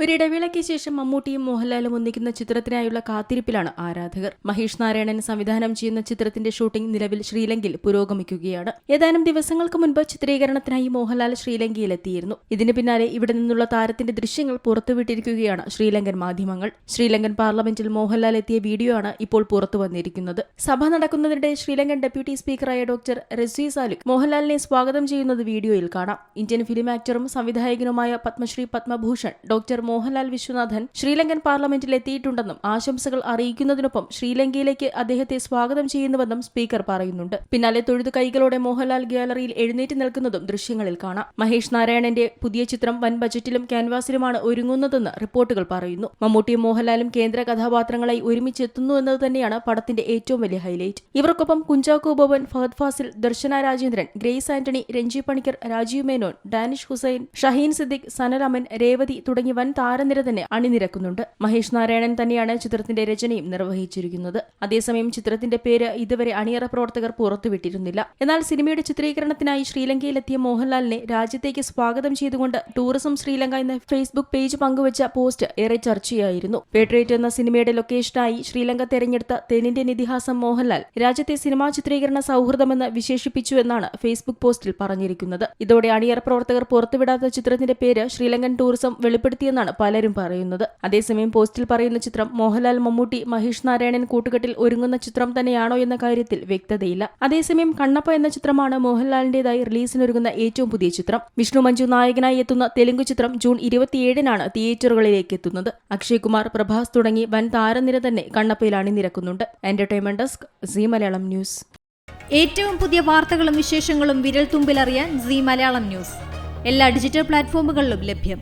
ഒരിടവേളയ്ക്ക് ശേഷം മമ്മൂട്ടിയും മോഹൻലാലും ഒന്നിക്കുന്ന ചിത്രത്തിനായുള്ള കാത്തിരിപ്പിലാണ് ആരാധകർ. മഹേഷ് നാരായണൻ സംവിധാനം ചെയ്യുന്ന ചിത്രത്തിന്റെ ഷൂട്ടിംഗ് നിലവിൽ ശ്രീലങ്കയിൽ പുരോഗമിക്കുകയാണ്. ഏതാനും ദിവസങ്ങൾക്ക് മുൻപ് ചിത്രീകരണത്തിനായി മോഹൻലാൽ ശ്രീലങ്കയിലെത്തിയിരുന്നു. ഇതിന് പിന്നാലെ ഇവിടെ നിന്നുള്ള താരത്തിന്റെ ദൃശ്യങ്ങൾ പുറത്തുവിട്ടിരിക്കുകയാണ് ശ്രീലങ്കൻ മാധ്യമങ്ങൾ. ശ്രീലങ്കൻ പാർലമെന്റിൽ മോഹൻലാൽ എത്തിയ വീഡിയോ ആണ് ഇപ്പോൾ പുറത്തുവന്നിരിക്കുന്നത്. സഭ നടക്കുന്നതിനിടെ ശ്രീലങ്കൻ ഡെപ്യൂട്ടി സ്പീക്കറായ ഡോക്ടർ റസ്വി സാലുക് മോഹൻലാലിനെ സ്വാഗതം ചെയ്യുന്നത് വീഡിയോയിൽ കാണാം. ഇന്ത്യൻ ഫിലിം ആക്ടറും സംവിധായകനുമായ പത്മശ്രീ പത്മഭൂഷൺ ഡോക്ടർ മോഹൻലാൽ വിശ്വനാഥൻ ശ്രീലങ്കൻ പാർലമെന്റിൽ എത്തിയിട്ടുണ്ടെന്നും ആശംസകൾ അറിയിക്കുന്നതിനൊപ്പം ശ്രീലങ്കയിലേക്ക് അദ്ദേഹത്തെ സ്വാഗതം ചെയ്യുന്നുവെന്നും സ്പീക്കർ പറയുന്നുണ്ട്. പിന്നാലെ തൊഴുതു കൈകളോടെ മോഹൻലാൽ ഗ്യാലറിയിൽ എഴുന്നേറ്റ് നിൽക്കുന്നതും ദൃശ്യങ്ങളിൽ കാണാം. മഹേഷ് നാരായണന്റെ പുതിയ ചിത്രം വൻ ബജറ്റിലും ക്യാൻവാസിലുമാണ് ഒരുങ്ങുന്നതെന്ന് റിപ്പോർട്ടുകൾ പറയുന്നു. മമ്മൂട്ടിയും മോഹൻലാലും കേന്ദ്ര കഥാപാത്രങ്ങളായി ഒരുമിച്ചെത്തുന്നു എന്നത് തന്നെയാണ് പടത്തിന്റെ ഏറ്റവും വലിയ ഹൈലൈറ്റ്. ഇവർക്കൊപ്പം കുഞ്ചാക്കോ ബോബൻ, ഫഹദ് ഫാസിൽ, ദർശന രാജേന്ദ്രൻ, ഗ്രേസ് ആന്റണി, രഞ്ജി പണിക്കർ, രാജീവ് മേനോൻ, ഡാനിഷ് ഹുസൈൻ, ഷഹീൻ സിദ്ദിഖ്, സനൽ അമൻ, രേവതി തുടങ്ങി വൻ താരനിര തന്നെ അണിനിരക്കുന്നുണ്ട്. മഹേഷ് നാരായണൻ തന്നെയാണ് ചിത്രത്തിന്റെ രചനയും നിർവഹിച്ചിരിക്കുന്നത്. അതേസമയം ചിത്രത്തിന്റെ പേര് ഇതുവരെ അണിയറ പ്രവർത്തകർ പുറത്തുവിട്ടിരുന്നില്ല. എന്നാൽ സിനിമയുടെ ചിത്രീകരണത്തിനായി ശ്രീലങ്കയിലെത്തിയ മോഹൻലാലിനെ രാജ്യത്തേക്ക് സ്വാഗതം ചെയ്തുകൊണ്ട് ടൂറിസം ശ്രീലങ്ക എന്ന ഫേസ്ബുക്ക് പേജ് പങ്കുവച്ച പോസ്റ്റ് ഏറെ ചർച്ചയായിരുന്നു. പേട്രിയറ്റ് എന്ന സിനിമയുടെ ലൊക്കേഷനായി ശ്രീലങ്ക തെരഞ്ഞെടുത്ത തെന്നിന്ത്യൻ ഇതിഹാസം മോഹൻലാൽ രാജ്യത്തെ സിനിമാ ചിത്രീകരണ സൗഹൃദമെന്ന് വിശേഷിപ്പിച്ചുവെന്നാണ് ഫേസ്ബുക്ക് പോസ്റ്റിൽ പറഞ്ഞിരിക്കുന്നത്. ഇതോടെ അണിയറ പ്രവർത്തകർ പുറത്തുവിടാത്ത ചിത്രത്തിന്റെ പേര് ശ്രീലങ്കൻ ടൂറിസം വെളിപ്പെടുത്തിയെന്നാണ് പലരും പറയുന്നത്. അതേസമയം പോസ്റ്റിൽ പറയുന്ന ചിത്രം മോഹൻലാൽ, മമ്മൂട്ടി, മഹേഷ് നാരായണൻ കൂട്ടുകെട്ടിൽ ഒരുങ്ങുന്ന ചിത്രം തന്നെയാണോ എന്ന കാര്യത്തിൽ വ്യക്തതയില്ല. അതേസമയം കണ്ണപ്പ എന്ന ചിത്രമാണ് മോഹൻലാലിന്റേതായി റിലീസിനൊരുങ്ങുന്ന ഏറ്റവും പുതിയ ചിത്രം. വിഷ്ണു മഞ്ജു നായകനായി എത്തുന്ന തെലുങ്ക് ചിത്രം ജൂൺ 27-നാണ് തിയേറ്ററുകളിലേക്ക് എത്തുന്നത്. അക്ഷയ് കുമാർ, പ്രഭാസ് തുടങ്ങി വൻ താരനിര തന്നെ കണ്ണപ്പയിൽ അണിനിരക്കുന്നുണ്ട്. Entertainment desk, Zee Malayalam news. ഏറ്റവും പുതിയ വാർത്തകളും വിശേഷങ്ങളും വിരൽ തുമ്പിലറിയാൻ സീ മലയാളം ന്യൂസ് എല്ലാ ഡിജിറ്റൽ പ്ലാറ്റ്ഫോമുകളിലും ലഭ്യം.